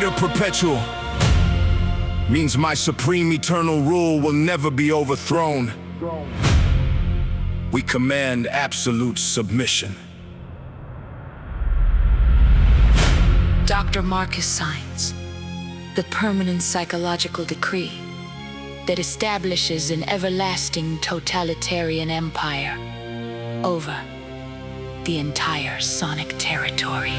Dictator perpetual means my supreme eternal rule will never be overthrown. We command absolute submission. Dr. Marcus signs the permanent psychological decree that establishes an everlasting totalitarian empire over the entire sonic territory.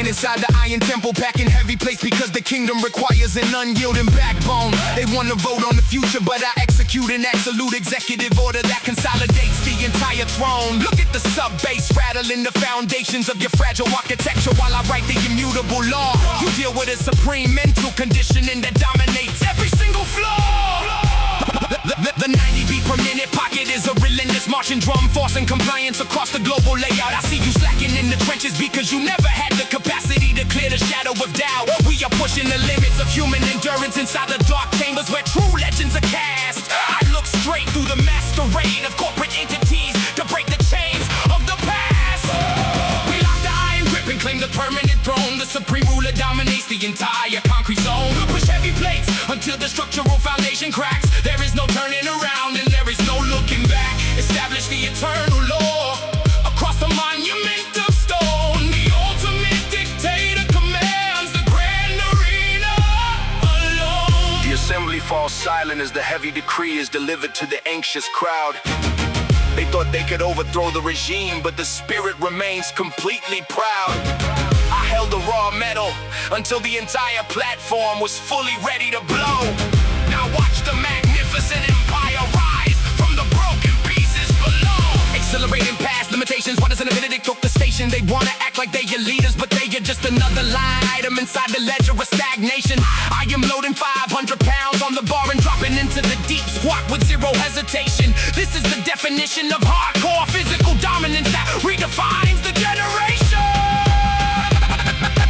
Inside the iron temple, packing heavy plates because the kingdom requires an unyielding backbone. They want to vote on the future, but I execute an absolute executive order that consolidates the entire throne. Look at the sub-bass rattling the foundations of your fragile architecture while I write the immutable law. You deal with a supreme mental conditioning that dominates every single floor. The 90 beat per minute pocket is a relentless marching drum, forcing compliance across the global layout. I see you slacking in the trenches because you never had the capacity to clear the shadow of doubt. We are pushing the limits of human endurance inside the dark chambers where true legends are cast. I look straight through the masquerade of corporate entities to break the chains of the past. We lock the iron grip and claim the permanent throne. The supreme ruler dominates the entire concrete zone. Push heavy plates until the structural foundation cracks. There is no turning around and there is no looking back. Establish the eternal law across the monument of stone. The ultimate dictator commands the grand arena alone. The assembly falls silent as the heavy decree is delivered to the anxious crowd. They thought they could overthrow the regime, but the spirit remains completely proud. I held the raw metal until the entire platform was fully ready to blow. Now watch the magnificent empire rise from the broken pieces below. Accelerating past limitations, what is an ability took the station? They wanna act like they are leaders, but they are just another line item inside the ledger of stagnation. I am loading 500 pounds on the bar and dropping into the deep squat with zero hesitation. This is the definition of hardcore physical dominance that redefines the generation.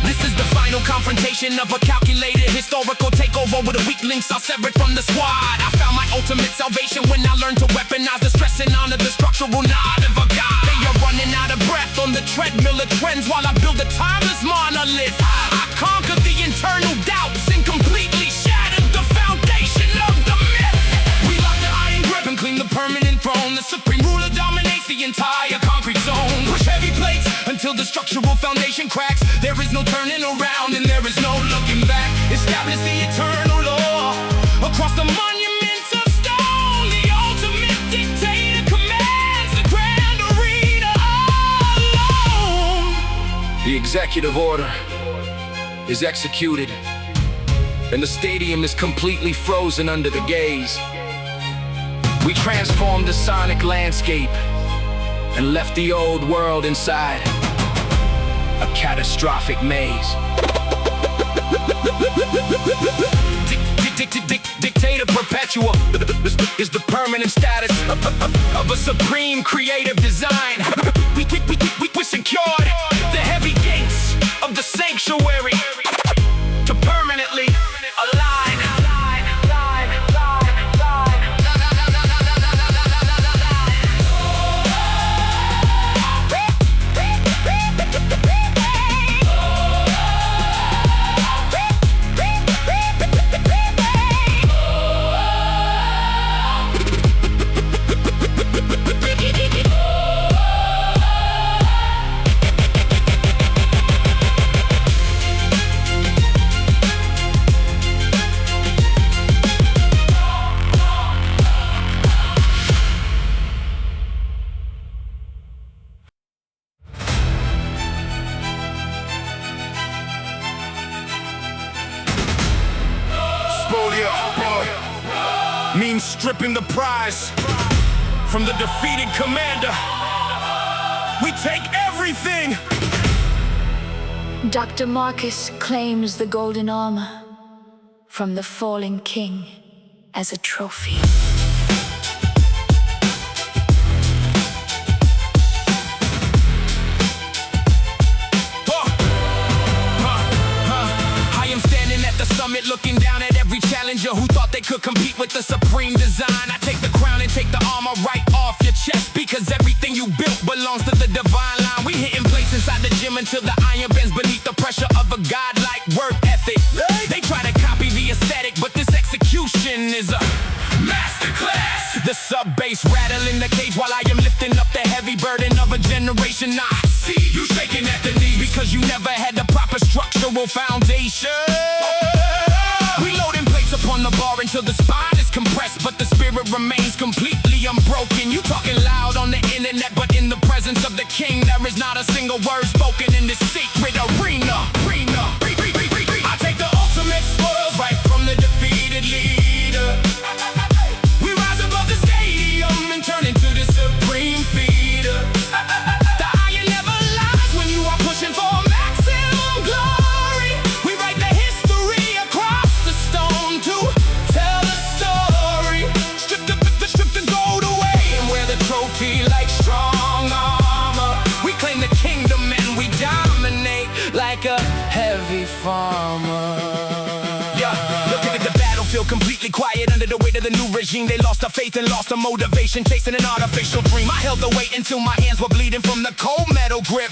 This is the final confrontation of a calculated historical takeover with the weaklings are severed from the squad. I found my ultimate salvation when I learned to weaponize the stress and honor the structural nod of a god. They are running out of breath on the treadmill of trends while I build a timeless monolith. I conquered the internal doubts and completely shattered the foundation of the myth. We lock the iron grip and clean the permanent throne. The supreme ruler dominates the entire concrete zone. Push heavy plates until the structural foundation cracks. There is no turning around and there is no looking back. Establish the eternal law across the monuments of stone. The ultimate dictator commands the grand arena alone. The executive order is executed and the stadium is completely frozen under the gaze. We transformed the sonic landscape and left the old world inside a catastrophic maze. Dictator perpetual is the permanent status of a supreme creative design. We secured the heavy gates of the sanctuary to permanently align. SPOILA means stripping the prize from the defeated commander. We take everything. Dr. Marcus claims the golden armor from the fallen king as a trophy. I am standing at the summit looking down at every challenger who kingdom design. I take the crown and take the armor right off your chest, because everything you built belongs to the divine line. We hitting plates inside the gym until the iron bends beneath the pressure of a godlike work ethic. They try to copy the aesthetic, but this execution is a masterclass. The sub-bass rattling the cage while I am lifting up the heavy burden of a generation. I see you shaking at the knees because you never had the proper structural foundation. We loading plates upon the bar until the spine is compressed, but the spirit remains completely unbroken. You talking loud on the internet, but in the presence of the king, there is not a single word spoken in this secret arena. I take the ultimate spoils right from the defeated leader. We rise above the stadium and turn into the supreme feeder. The iron never lies when you are pushing for maximum glory. We write the history across the stone to tell the story. Strip the gold away and wear the trophy like strong armor. We claim the kingdom and we dominate like a heavy farmer. Looking at the battlefield completely quiet under the weight of the new regime. They lost their faith and lost their motivation, chasing an artificial dream. I held the weight until my hands were bleeding from the cold metal grip.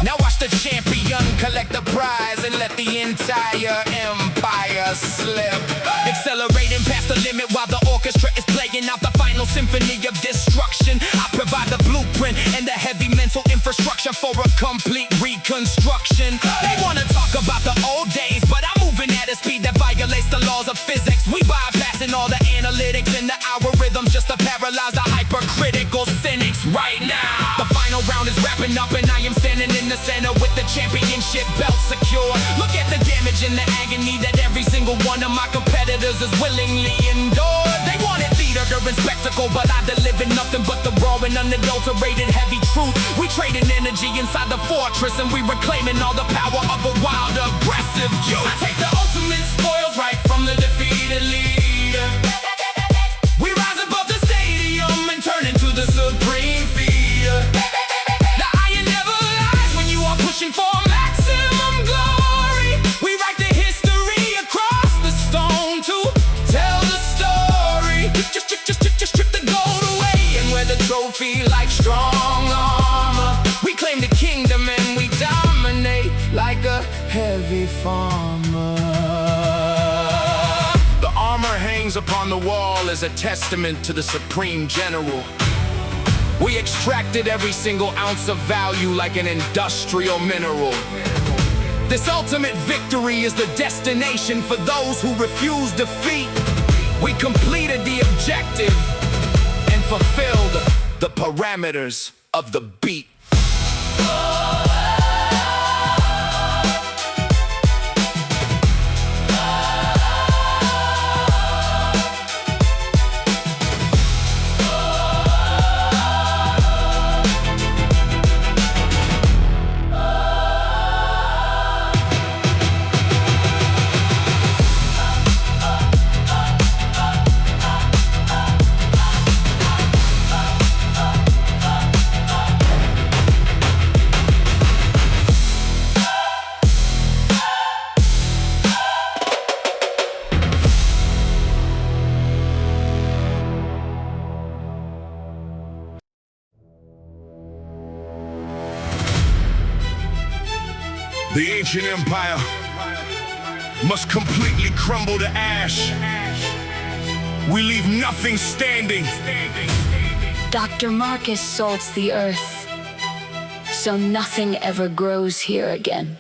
Now watch the champion collect the prize and let the entire empire slip. Accelerating past the limit while the orchestra is playing out the final symphony of destruction. I provide the blueprint and the heavy mental infrastructure for a complete reconstruction. They wanna talk about the old days, but I'm moving at a speed that violates the laws of physics. We bypassing all the analytics and the algorithms just to paralyze the hypercritical cynics right now. The final round is wrapping up and I am standing in the center with the championship belt secure. Look at the damage and the agony that every single one of my competitors is willingly endured. They wanted theater and spectacle, but I delivered nothing but the raw and unadulterated heavy truth. We trading energy inside the fortress and we reclaiming all the power of a wild, aggressive youth. I take the ultimate spoils right from the defeated leader. We rise above the stadium and turn into the supreme feeder. The iron never lies when you are pushing for maximum glory. We write the history across the stone to tell the story. Just strip the gold away and wear the trophy like strong armor. We claim the kingdom and we dominate like a heavy farmer. The armor hangs upon the wall as a testament to the supreme general. We extracted every single ounce of value like an industrial mineral. This ultimate victory is the destination for those who refuse defeat. We completed the objective and fulfilled the parameters of the beat. The ancient empire must completely crumble to ash. We leave nothing standing. Dr. Marcus salts the earth, so nothing ever grows here again.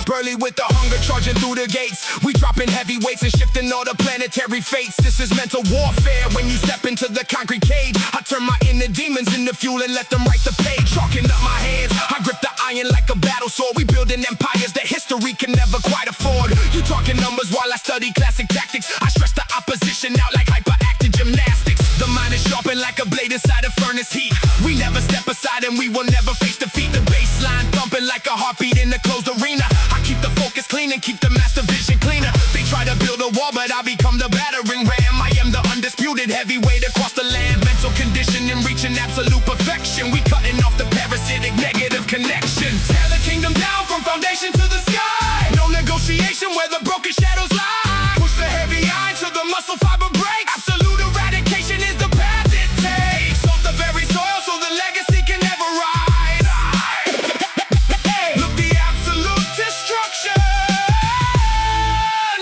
Early with the hunger charging through the gates. We dropping heavy weights and shifting all the planetary fates. This is mental warfare when you step into the concrete cage. I turn my inner demons into fuel and let them write the page. Chalking up my hands, I grip the iron like a battle sword. We building empires that history can never quite afford. You talking numbers while I study classic tactics. I stress the opposition out like hyperactive gymnastics. The mind is sharpened like a blade inside a furnace heat. We never step aside and we will never face defeat. The baseline thumping like a heartbeat in a closed arena. I clean and keep the master vision cleaner. They try to build a wall, but I become the battering ram. I am the undisputed heavyweight across the land. Mental condition and reaching absolute perfection. We cutting off the parasitic negative connection. Tear the kingdom down from foundation to the sky. No negotiation where the broken shadows lie. Push the heavy iron to the muscle fiber break. Absolute eradication is the path it takes. Off the very soil so the legacy can never rise. Look, the absolute destruction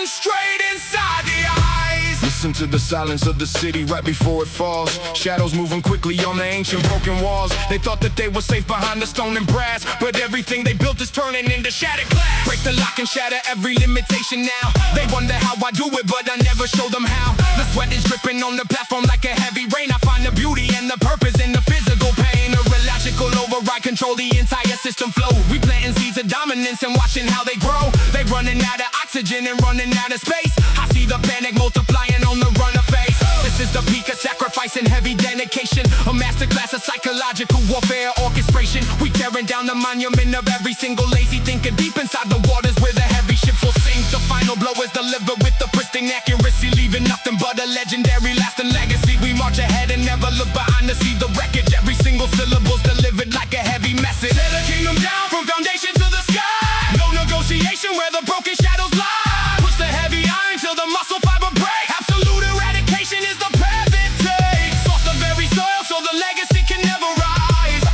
straight inside the eyes. Listen to the silence of the city right before it falls. Shadows moving quickly on the ancient broken walls. They thought that they were safe behind the stone and brass, but everything they built is turning into shattered glass. Break the lock and shatter every limitation now. They wonder how I do it, but I never show them how. The sweat is dripping on the platform like a heavy rain. I find the beauty and the purpose in the physical pain. A illogical override control the entire system flow. We planting seeds of dominance and watching how they grow. They running out of oxygen and running out of space. I see the panic multiplying on the runner face. This is the peak of sacrifice and heavy dedication. A masterclass of psychological warfare orchestration. We tearing down the monument of every single lazy thinker deep inside the waters where the heavy ships will sink. The final blow is delivered with the pristine accuracy, leaving nothing but a legendary lasting legacy. We march ahead and never look behind to see the wreckage. Every single syllable's delivered like a heavy message. Tear the kingdom down from foundation to the sky. No negotiation where the broken shadows lie. Push the heavy iron till the muscle fiber break. Absolute eradication is the path it takes. Off the very soil so the legacy can never rise.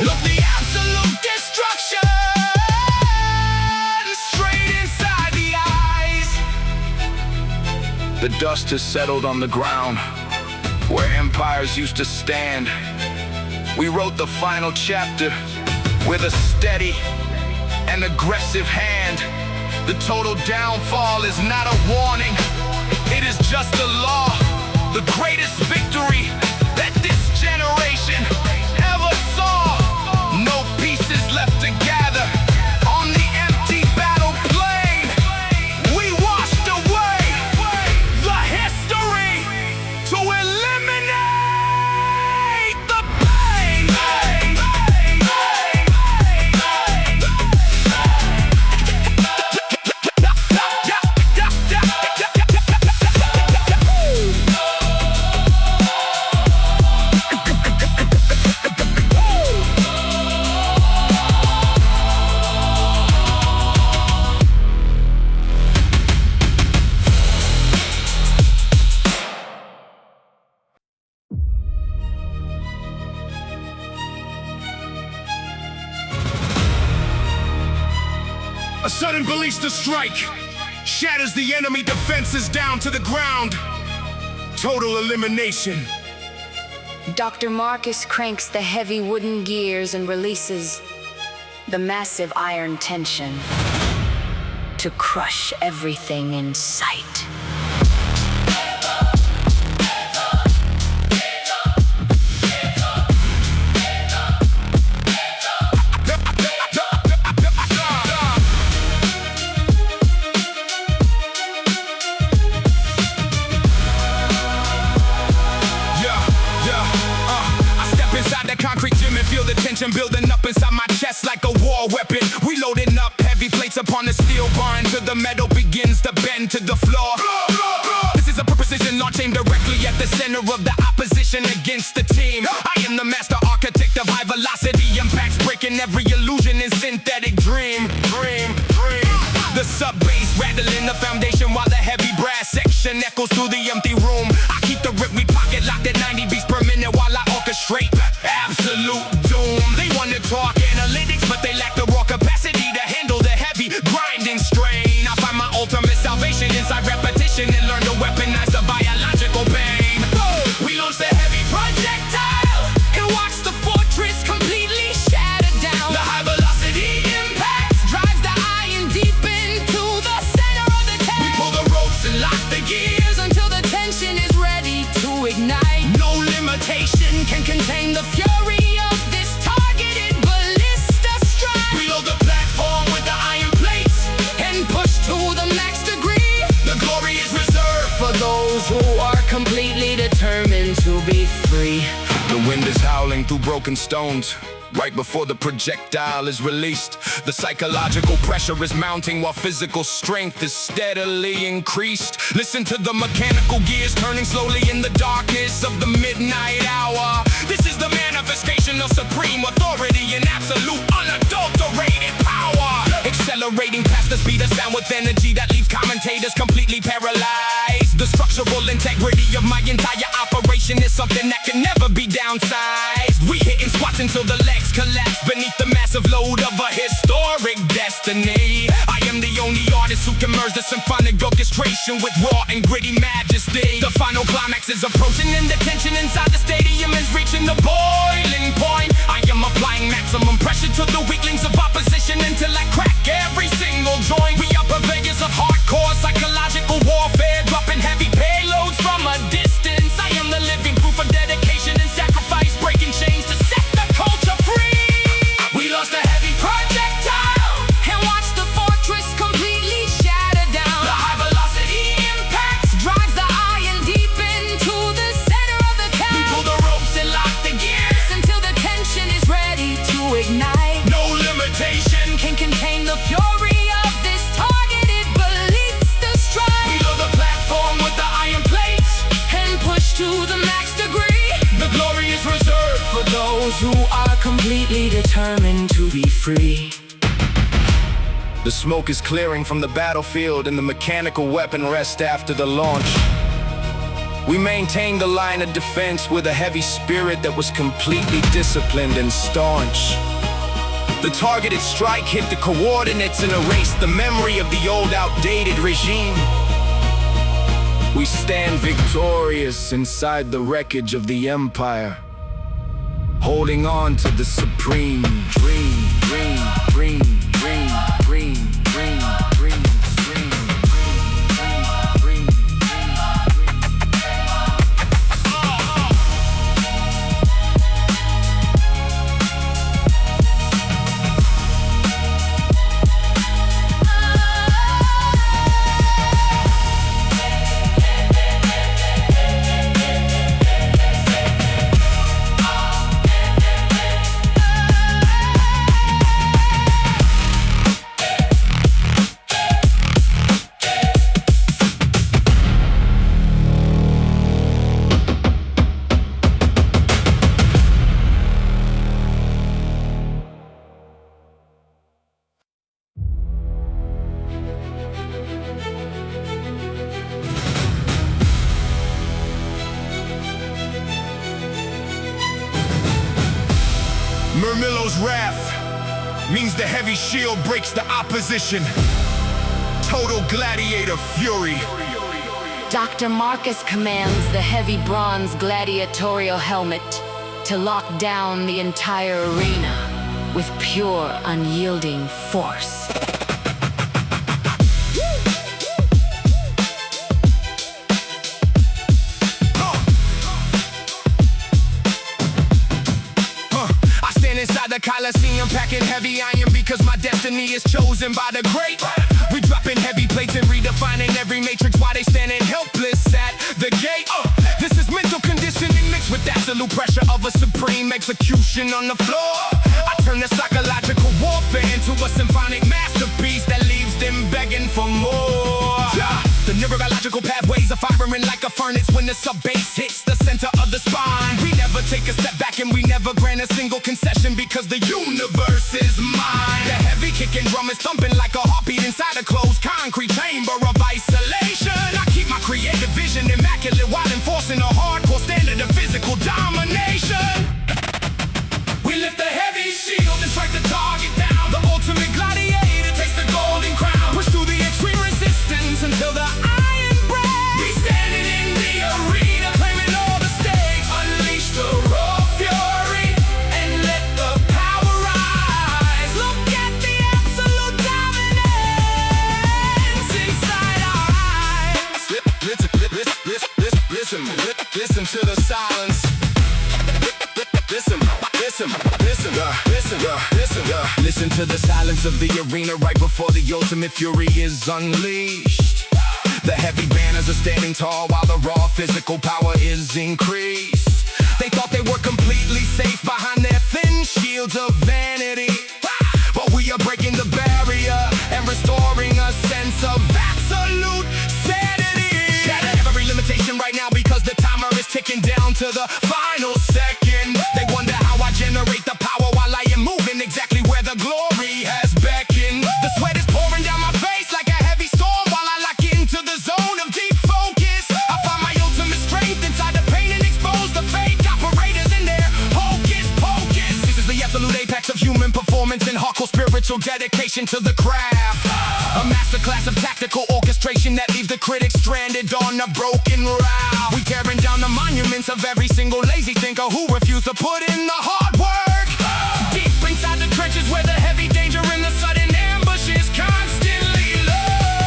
Look, the absolute destruction straight inside the eyes. The dust has settled on the ground where empires used to stand. We wrote the final chapter with a steady and aggressive hand. The total downfall is not a warning, it is just a law. The greatest victory that this generation ever saw. No pieces left to gather on the empty battle plain. We washed away the history to eliminate the pain. A sudden ballista strike shatters the enemy defenses down to the ground. Total elimination. Dr. Marcus cranks the heavy wooden gears and releases the massive iron tension to crush everything in sight. Concrete gym and feel the tension building up inside my chest like a war weapon. We loading up heavy plates upon the steel bar until the metal begins to bend to the floor. This is a precision launch aimed directly at the center of the opposition against the team. I am the master architect of high velocity impacts, breaking every illusion and synthetic dream. The sub bass rattling the foundation while the heavy brass section echoes through the empty room. I keep the rip, we pocket locked at 90 beats per minute while I orchestrate absolute doom. They wanna talk analytics, but they lack the raw capacity to handle the heavy grinding strain. I find my ultimate salvation inside repetition and learn to weaponize the biological pain. We launch the heavy projectile and watch the fortress completely shattered down. The high velocity impact drives the iron deep into the center of the tank. We pull the ropes and lock the gears until the tension is ready to ignite. No limitation can contain the fury of this targeted ballista strike. Reload the platform with the iron plates and push to the max degree. The glory is reserved for those who are completely determined to be free. The wind is howling through broken stones. right before the projectile is released. The psychological pressure is mounting while physical strength is steadily increased. Listen to the mechanical gears turning slowly in the darkness of the midnight hour. This is the manifestation of supreme authority and absolute unadulterated power. Accelerating past the speed of sound with energy that leaves commentators completely paralyzed. The structural integrity of my entire operation is something that can never be downsized. We hitting spots until the legs collapse beneath the massive load of a historic destiny. I am the only artist who can merge the symphonic orchestration with raw and gritty majesty. The final climax is approaching and the tension inside the stadium is reaching the boiling point. I am applying maximum pressure to the weaklings of opposition until I crack every single joint. We are purveyors of hardcore psychological warfare, dropping heavy payloads from a distance. I am the living proof of dedication and sacrifice, breaking chains to set the culture free. We lost a heavy projectile and watched the fortress completely shatter down. The high velocity impact drives the iron deep into the center of the cap. We pull the ropes and lock the gears until the tension is ready to ignite. No limitation can contain the fury of this targeted ballista strike. We load the platform with the iron plates and push to the max degree. The glory is reserved for those who are completely determined to be free. The smoke is clearing from the battlefield and the mechanical weapon rests after the launch. We maintained the line of defense with a heavy spirit that was completely disciplined and staunch. The targeted strike hit the coordinates and erased the memory of the old outdated regime. We stand victorious inside the wreckage of the empire, holding on to the supreme dream, dream, dream, dream, dream, dream, dream, dream, dream, dream, dream. MURMILLO'S wrath means the heavy shield breaks the opposition. Total gladiator fury. Dr. Marcus commands the heavy bronze gladiatorial helmet to lock down the entire arena with pure, unyielding force. Inside the Coliseum, packing heavy iron because my destiny is chosen by the great. We dropping heavy plates and redefining every matrix while they standing helpless at the gate. This is mental conditioning mixed with absolute pressure of a supreme execution on the floor. I turn the psychological warfare into a symphonic masterpiece that leaves them begging for more. The neurological pathways are firing like a furnace when the sub-bass hits the center of the spine. We never take a step back and we never grant a single concession because the universe is mine. The heavy kicking drum is thumping like a heartbeat inside a closed concrete chamber of isolation. I keep my creative vision immaculate while enforcing a hardcore standard of physical domination. We lift the heavy shield and strike the target down. The ultimate gladiator takes the golden crown. Push through the extreme resistance until the iron breaks. We standing in the arena, claiming all the stakes. Unleash the raw fury and let the power rise. Look at the absolute dominance inside our eyes. Listen to the silence. Listen to the silence of the arena right before the ultimate fury is unleashed. The heavy banners are standing tall while the raw physical power is increased. They thought they were completely safe behind their thin shields of vanity. But we are breaking the barrier and restoring a sense of absolute sanity. Shatter every limitation right now because the timer is ticking down to the final second. They wonder how I generate the power while I am moving exactly where the glory has beckoned. The sweat is pouring down my face like a heavy storm while I lock into the zone of deep focus. I find my ultimate strength inside the pain and expose the fake operators in their hocus pocus. This is the absolute apex of human performance and hardcore spiritual dedication to the craft. A masterclass of tactical orchestration that leaves the critics stranded on a broken route. We tearing down the monuments of every single lazy thinker who refused to put in the hard work. Deep inside the trenches where the heavy danger and the sudden ambush is constantly lurk.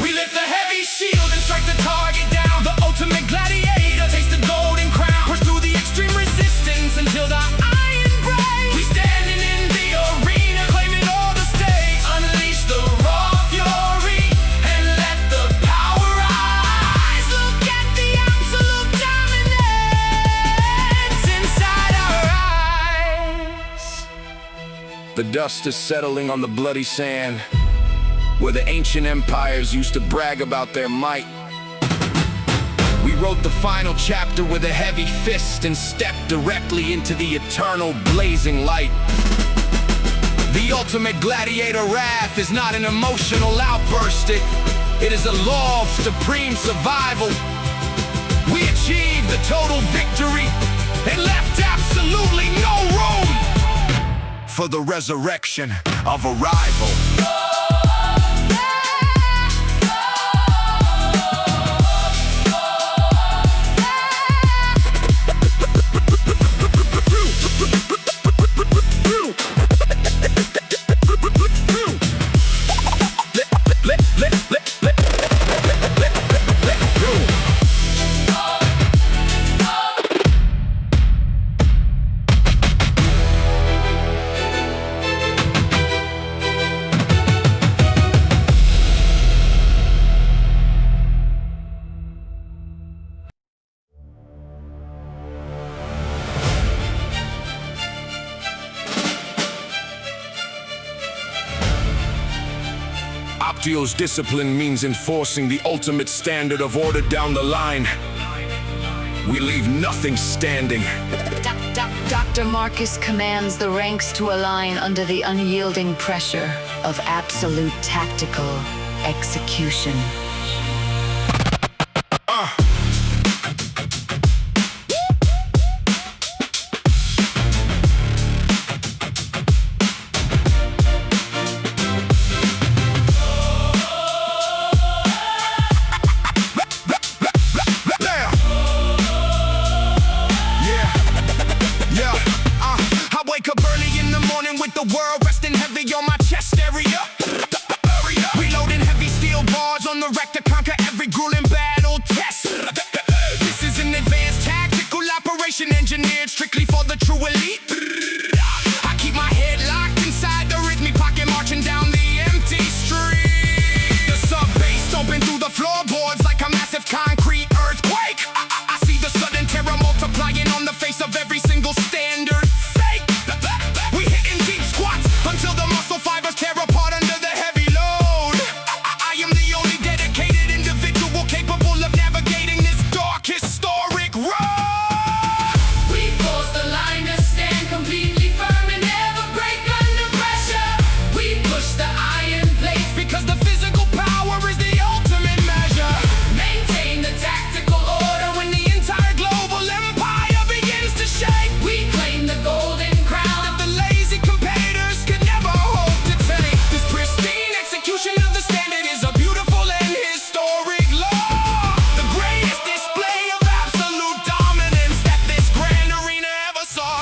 We lift the heavy shield and strike the target down. The ultimate gladiator takes the golden crown. Push through the extreme resistance until the iron breaks. We standing in the arena, claiming all the stakes. Unleash the raw fury and let the power rise. Look at the absolute dominance inside our eyes. The dust is settling on the bloody sand, where the ancient empires used to brag about their might. We wrote the final chapter with a heavy fist and stepped directly into the eternal blazing light. The ultimate gladiator wrath is not an emotional outburst. It is a law of supreme survival. We achieved the total victory and left absolutely no room for the resurrection of a rival. OPTIO'S discipline means enforcing the ultimate standard of order down the line. We leave nothing standing. Dr. Marcus commands the ranks to align under the unyielding pressure of absolute tactical execution. The world resting heavy on my chest area. Reloading heavy steel bars on the rack to conquer every grueling battle test. This is an advanced tactical operation engineered strictly for the true elite. I keep my head locked inside the rhythmic pocket, marching down the empty street. The sub-bass stomping through the floorboards like a massive concrete earthquake. I see the sudden terror multiplying on the face of every single standard fake. We hitting deep squats until the muscle fibers tear apart under the heavy load. I am the only dedicated individual capable of navigating this dark historic road. We force the line to stand completely firm and never break under pressure. We push the iron plates because the physical power is the ultimate measure. Maintain the tactical order when the entire global empire begins to shake. We claim the golden crown of the lazy competitors could never hope to take. This pristine execution of the standard is a beautiful and historic law. The greatest display of absolute dominance that this grand arena ever saw.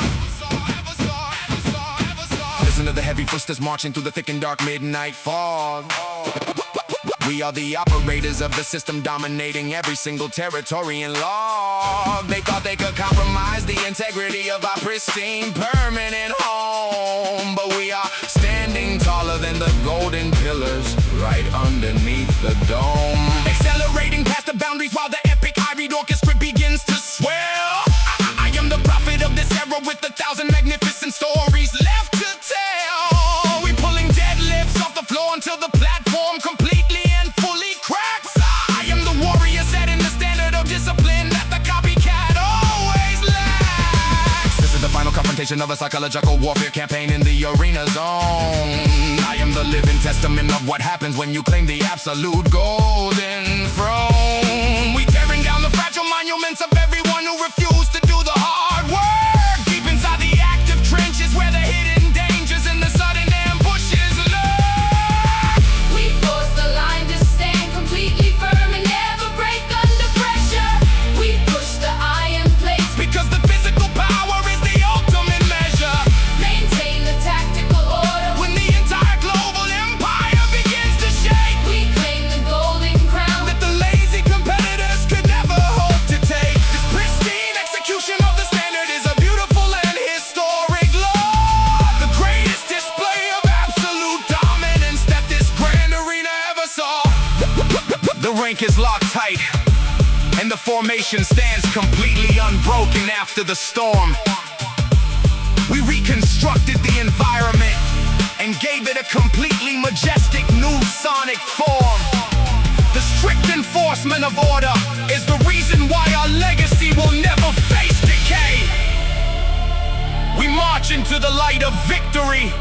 Listen to the heavy footsteps marching through the thick and dark midnight fog. We are the operators of the system, dominating every single territory and log. They thought they could compromise the integrity of our pristine permanent home, but we are standing taller than the golden pillars right underneath the dome. Accelerating past the boundaries while the epic ivory orchestra begins to swell. until the platform completely and fully cracks. I am the warrior setting the standard of discipline that the copycat always lacks. This is the final confrontation of a psychological warfare campaign in the arena zone. I am the living testament of what happens when you claim the absolute golden throne. We tearing down the fragile monuments of everyone who refused to do the hard work. Deep inside the active trenches where the hidden dangers and the sudden ambushes lurk. We force the line to stand completely firm and never break under pressure. We push the iron plates Because the physical power is the ultimate measure. maintain the tactical order. When the entire global empire begins to shake, We claim the golden crown. that the lazy competitors could never hope to take. This pristine execution of the standard is a beautiful and historic law. The greatest display of absolute dominance that this grand arena ever saw. The rank is locked tight, and the formation stands completely unbroken after the storm. We reconstructed the environment and gave it a completely majestic new sonic form. The strict enforcement of order is the reason why our legacy will never face decay. We march into the light of victory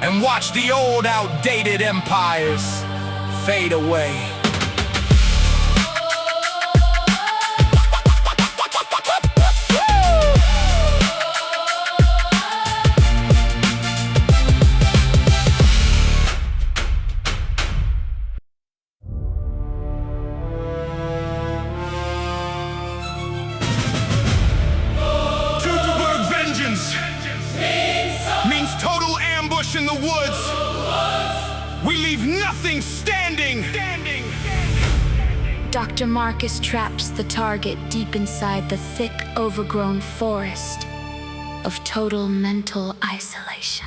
and watch the old outdated empires fade away. TEUTOBURG vengeance means total ambush in the woods. We leave nothing standing. Dr. Marcus traps the target deep inside the thick, overgrown forest of total mental isolation.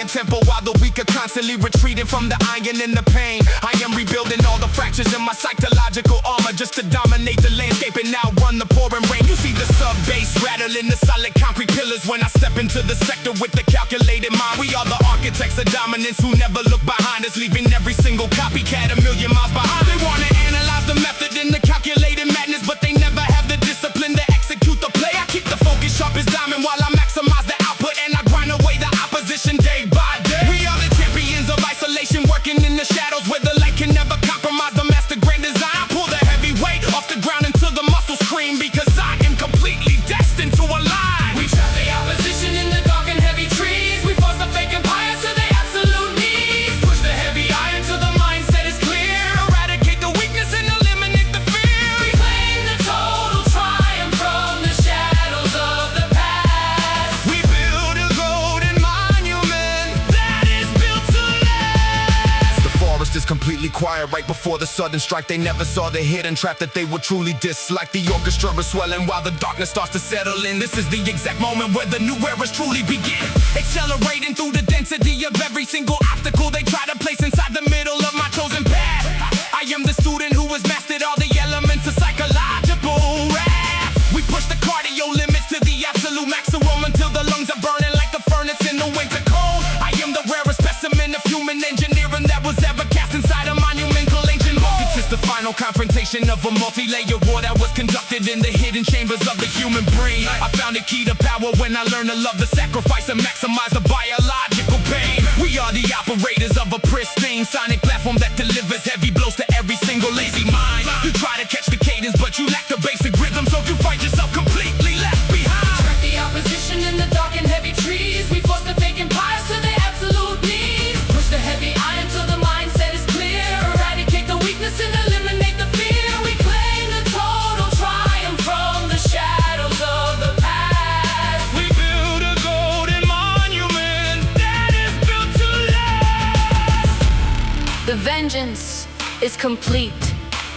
Temple while the weak are constantly retreating from the iron and the pain. I am rebuilding all the fractures in my psychological armor just to dominate the landscape and now run the pouring rain. You see the sub-bass rattling the solid concrete pillars when I step into the sector with the calculated mind. We are the architects of dominance who never look behind us, leaving every single copycat a million miles behind. They wanna analyze the method and the calculated madness, but they never have the discipline to execute the play. I keep the focus sharp as diamond while I maximize the output and I grind away the opposition day by day. We are the champions of isolation, working in the shadows where the light can never compromise the master grand design. I pull the heavy weight off the ground until the muscles scream because I am completely destined to align. We trap the opposition in the dark and heavy trees. We force the fake empires to their absolute knees. Push the heavy iron till the mindset is clear. Eradicate the weakness and eliminate the fear. We claim the total triumph from the shadows of the past. We build a golden monument that is built to last. The forest is completely quiet right before the sudden strike. They never saw the hidden trap that they would truly dislike. The orchestra is swelling while the darkness starts to settle in. This is the exact moment where the new eras truly begin. Accelerating through the density of every single obstacle they try to place inside the middle of my chosen path. I am the student who has mastered all the elements of psychological wrath. We push the cardio limits to the absolute maximum until the lungs are burning like a furnace in the winter cold. I am the rarest specimen of human engineering that was ever cast inside a monumental ancient mold. This is the final confrontation of a multi-layered war that was conducted in the hidden chambers of the human brain. I found a key to power when I learned to love the sacrifice and maximize the biological pain. We are the operators of a pristine sonic platform that delivers heavy blows to every single lazy mind. You try to catch the cadence, but you lack the basic rhythm, so you find yourself completely left behind. Track the opposition in the dark and heavy trees. We force the fake empires to their absolute knees. Push the heavy iron till the mindset is clear. Eradicate the weakness and eliminate the fear. We claim the total triumph from the shadows of the past. We build a golden monument that is built to last. The vengeance is complete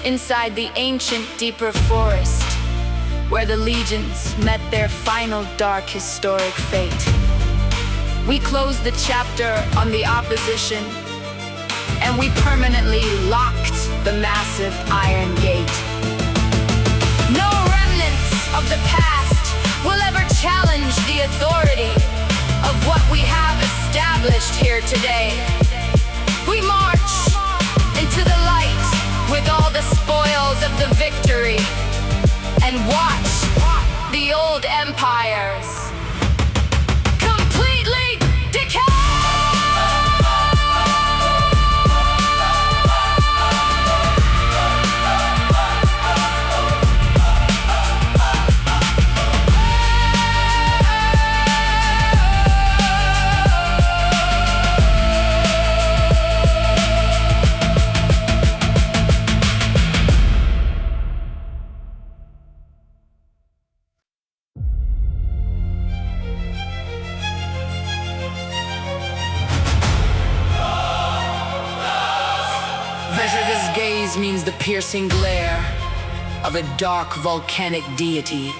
inside the ancient, deeper forest. where the legions met their final dark historic fate. We closed the chapter on the opposition, and we permanently locked the massive iron gate. No remnants of the past will ever challenge the authority of what we have established here today. We march into the light with all the spoils of the victory, and watch the old empires completely decay. VEJOVIS' gaze means the piercing glare of a dark volcanic deity.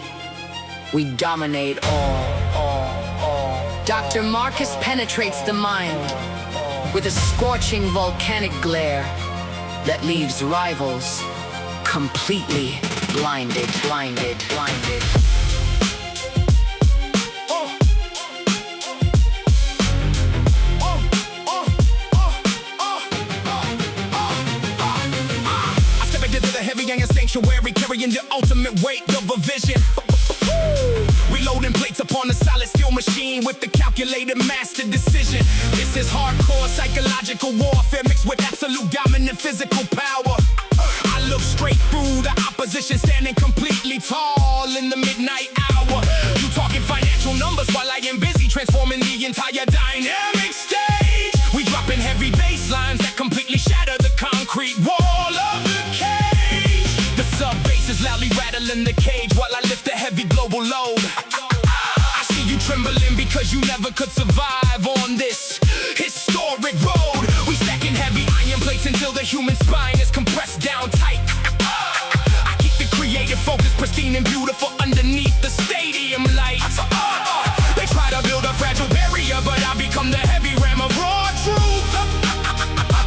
We dominate all. Dr. Marcus penetrates the mind with a scorching volcanic glare that leaves rivals completely blinded. Sanctuary, carrying the ultimate weight of a vision. Reloading plates upon a solid steel machine with the calculated master decision. This is hardcore psychological warfare mixed with absolute dominant physical power. I look straight through the opposition, standing completely tall in the midnight hour. You talking financial numbers while I am busy transforming the entire dynamic stage. We dropping heavy bass lines that completely shatter the concrete wall of the cage. The sub-bass is loudly rattling the cage while I lift a heavy global load. I see you trembling because you never could survive on this historic road. We stacking heavy iron plates until the human spine is compressed down tight. I keep the creative focus pristine and beautiful underneath the stadium lights. They try to build a fragile barrier, but I become the heavy ram of raw truth.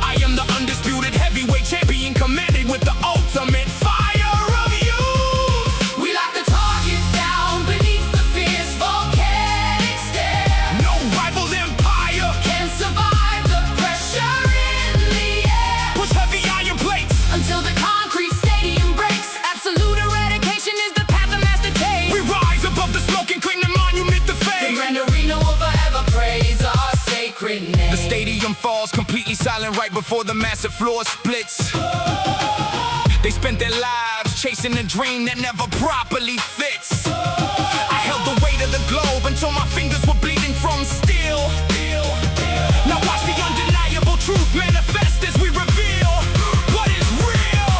I am the undisputed heavyweight champion, commanded with the ultimate fire of youth. We lock the target down beneath the fierce volcanic stare. No rival empire can survive the pressure in the air. Push heavy iron plates Until the concrete stadium breaks, absolute eradication is the path the master takes. we rise above the smoke and claim the monument to The fame. grand arena will forever praise our sacred name. The stadium falls completely silent right before the massive floor splits. They spent their lives chasing a dream that never properly fits. I held the weight of the globe until my fingers were bleeding from steel. Now watch the undeniable truth manifest as we reveal what is real.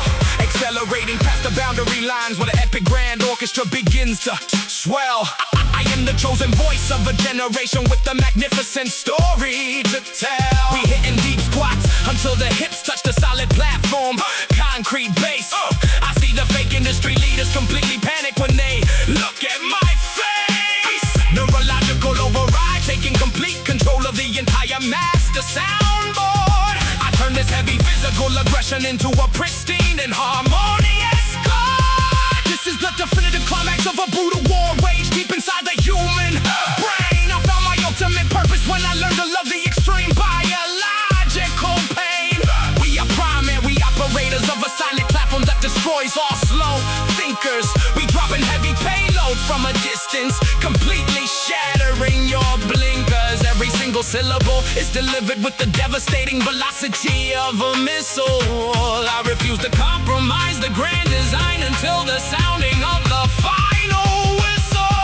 Accelerating past the boundary lines where the epic grand orchestra begins to swell. I am the chosen voice of a generation with a magnificent story to tell. We hitting deep squats until the hips touch the solid platform. Concrete base. I see the fake industry leaders completely panic when they look at my face. Neurological override, taking complete control of the entire master soundboard. I turn this heavy physical aggression into a pristine and harmonious chord. This is the definitive climax of a brutal war waged deep inside the human brain. I found my ultimate purpose when I learned to love the extreme biological pain. We are primary operators of a silent platform that destroys all slow thinkers. We dropping heavy payload from a distance, completely shattering your blinkers. Every single syllable is delivered with the devastating velocity of a missile. I refuse to compromise the grand design until the sounding of the final whistle.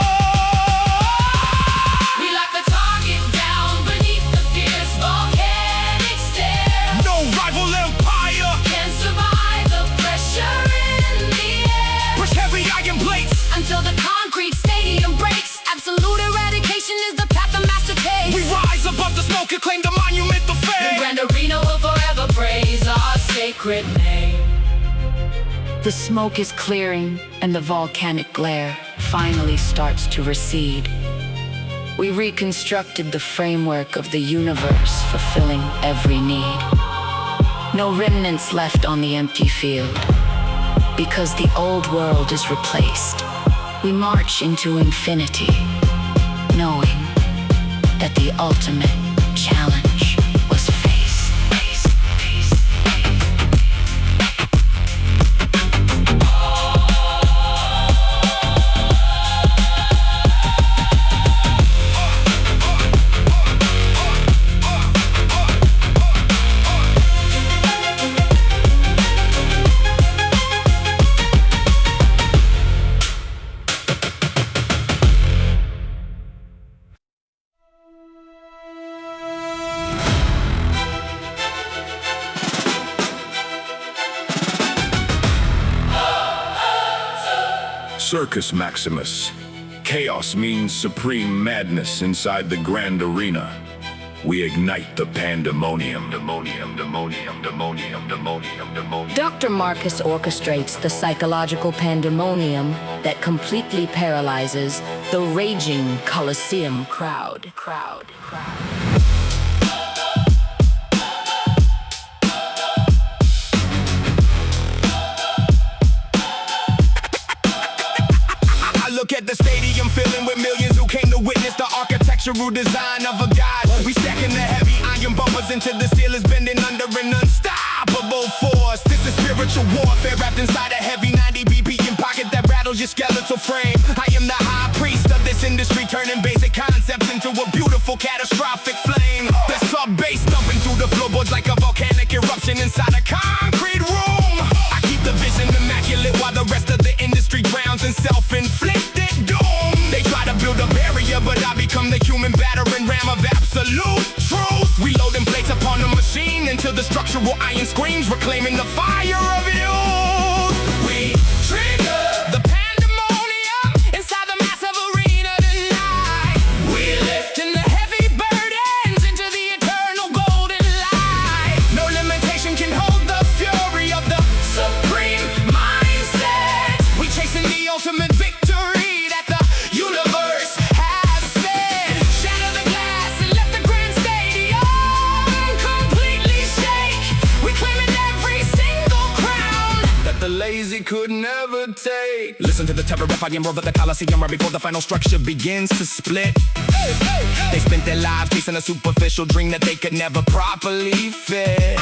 We lock the target down beneath the fierce volcanic stare. No rival empire Can survive the pressure in the air. push heavy iron plates. Until the concrete stadium breaks, absolute eradication is the path the master takes. We rise above the smoke and claim the monument of The fame. grand arena will forever praise our sacred name. The smoke is clearing, and the volcanic glare finally starts to recede. We reconstructed the framework of the universe, fulfilling every need. No remnants left on the empty field. Because the old world is replaced, we march into infinity, knowing that the ultimate challenge was faced. Circus Maximus. Chaos means supreme madness inside the grand arena. We ignite the pandemonium. Dr. Marcus orchestrates the psychological pandemonium that completely paralyzes the raging Colosseum crowd. Look at the stadium filling with millions who came to witness the architectural design of a god. We stacking the heavy iron bumpers until the steel is bending under an unstoppable force. This is spiritual warfare wrapped inside a heavy 90 BPM pocket that rattles your skeletal frame. I am the high priest of this industry, turning basic concepts into a beautiful catastrophic flame. The sub-bass thumping through the floorboards like a volcanic eruption inside a concrete room. I keep the vision immaculate while the rest of the industry drowns in self-inflicted doom. They try to build a barrier, but I become the human battering ram of absolute truth. Reloading plates upon the machine until the structural iron screams, reclaiming the fire of youth. We trigger the pandemonium inside the massive arena tonight. We lift in the heavy burdens into the eternal golden light. No limitation can hold the fury of the supreme mindset. We chasing the ultimate victory that the universe has said. Shatter the glass and let the grand stadium completely shake. We claiming every single crown that the lazy could never take. Listen to the terrifying roar of the Colosseum right before the final structure begins to split. They spent their lives chasing a superficial dream that they could never properly fit.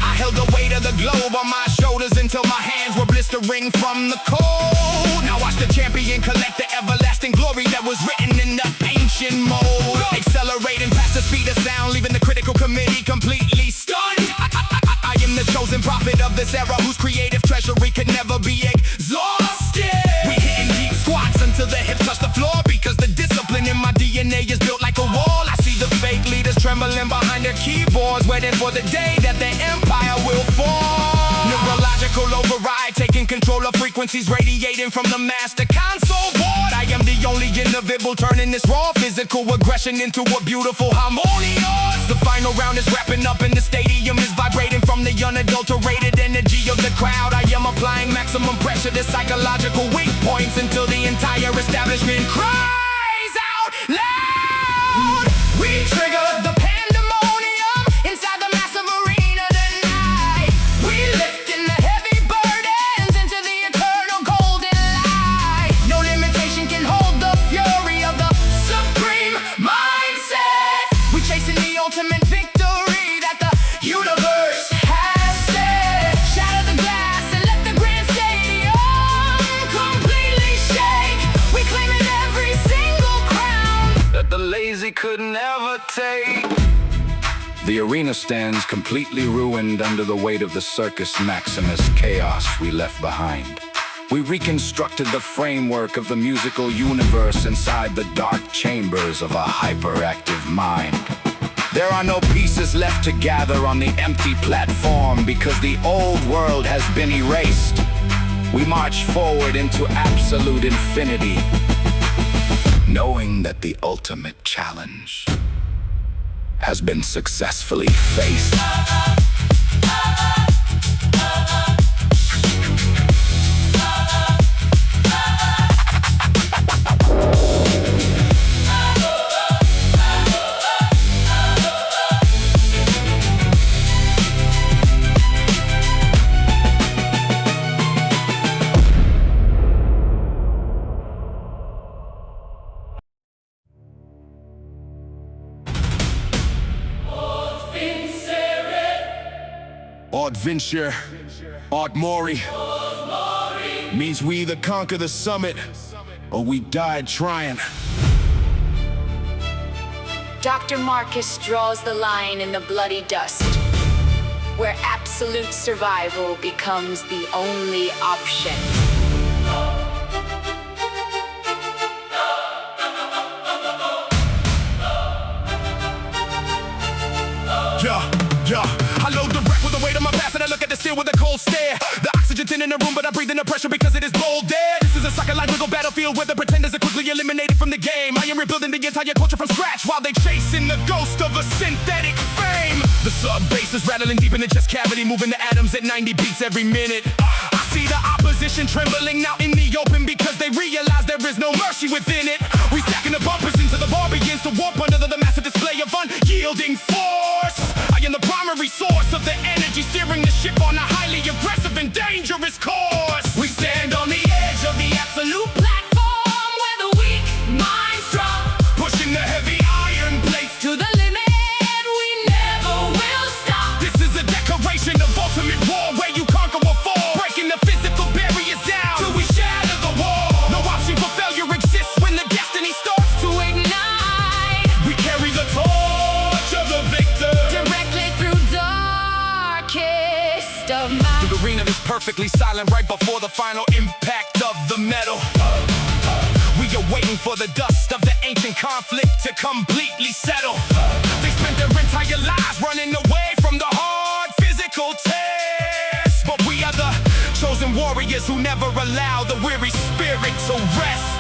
I held the weight of the globe on my shoulders until my hands were blistering from the cold. Now watch the champion collect the everlasting glory that was written in the ancient mold. Accelerating past the speed of sound, leaving the critical committee completely stunned. I am the chosen prophet of this era whose creative treasury could never be exhausted. We hitting deep squats until the hips touch the floor, because the discipline in my DNA is built like a wall. I see the fake leaders trembling behind their keyboards, waiting for the day that their empire will fall. Neurological override, taking control of frequencies radiating from the master console board. I am the only individual turning this raw physical aggression into a beautiful harmonious. The final round is wrapping up and the stadium is vibrating from the unadulterated energy of the crowd. I am applying maximum pressure to psychological weak points until the entire establishment cries out loud. We trigger the pandemonium inside the massive arena tonight. We lift in the heavy burdens into the eternal golden light. No limitation can hold the fury of the supreme mindset. We chasing the ultimate victory that the universe has said. Shatter the glass and let the grand stadium completely shake. We claiming every single crown that the lazy could never take. The arena stands completely ruined under the weight of the Circus Maximus chaos we left behind. We reconstructed the framework of the musical universe inside the dark chambers of a hyperactive mind. There are no pieces left to gather on the empty platform because the old world has been erased. We march forward into absolute infinity, knowing that the ultimate challenge has been successfully faced. Art VINCERE, Art MORI. Means we either conquer the summit or we died trying. Dr. Marcus draws the line in the bloody dust, where absolute survival becomes the only option. Yeah. I load the wreck with the weight of my past and I look at the steel with a cold stare. The oxygen thin in the room, but I breathe in the pressure because it is bold air. This is a psychological battlefield where the pretenders are quickly eliminated from the game. I am rebuilding the entire culture from scratch while they chasing the ghost of a synthetic fame. The sub-bass is rattling deep in the chest cavity, moving the atoms at 90 beats every minute. I see the opposition trembling out in the open because they realize there is no mercy within it. We stacking the bumpers until the bar begins to warp under the massive display of unyielding force. I am the primary source of the energy steering the ship on a highly aggressive and dangerous course. We stand on the edge of the absolute platform where the weak minds drop, pushing the heavy iron plates to the limit. We never will stop. This is a declaration of ultimate war where you conquer or fall, breaking the physical barriers down till we shatter the wall. No option for failure exists when the destiny starts to ignite. We carry the torch of the victor Directly through darkest of night. the arena is perfectly silent right before the final impact of the metal. We are waiting for the dust of the ancient conflict to completely settle. They spent their entire lives running away from the hard physical test, but we are the chosen warriors who never allow the weary spirit to rest.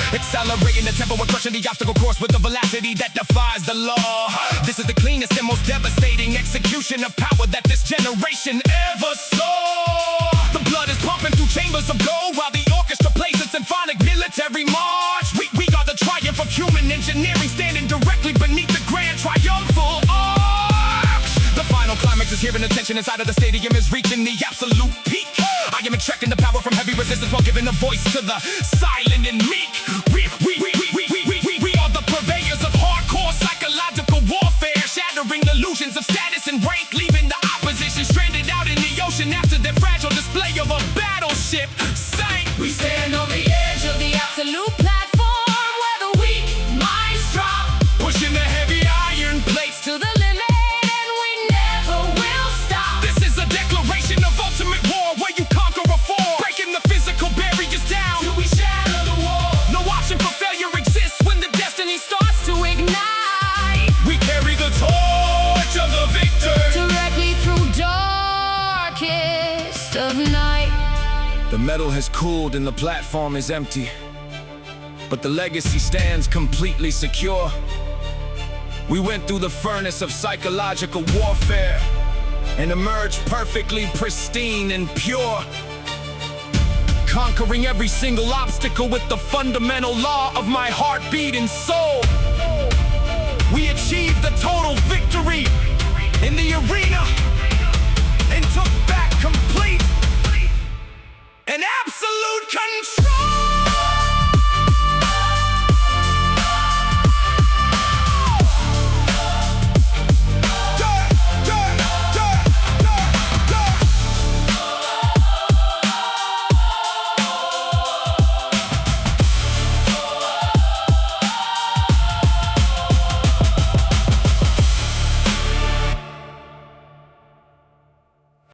Accelerating the tempo and crushing the obstacle course with a velocity that defies the law. This is the cleanest and most devastating execution of power that this generation ever saw. The blood is pumping through chambers of gold while the orchestra plays its symphonic military march. We are the triumph of human engineering, standing directly beneath the grand triumphal arch. The final climax is here and the tension inside of the stadium is reaching the absolute peak. I am extracting the power from heavy resistance while giving a voice to the silent and meek. We are the purveyors of hardcore psychological warfare, shattering illusions of status and rank, leaving the opposition stranded out in the ocean after their fragile display of a battleship sank. We stand on the edge of the absolute platform where the weak minds drop, pushing the heavy iron plates to the limit, and we never will stop. This is a declaration of ultimate war where you conquer or fall, breaking the physical barriers down till we shatter the wall. No option for failure exists when the destiny starts to ignite. We carry the torch of the victor Directly through darkest of night. The metal has cooled and the platform is empty, but the legacy stands completely secure. We went through the furnace of psychological warfare and emerged perfectly pristine and pure, conquering every single obstacle with the fundamental law of my heartbeat and soul. We achieved the total victory in the arena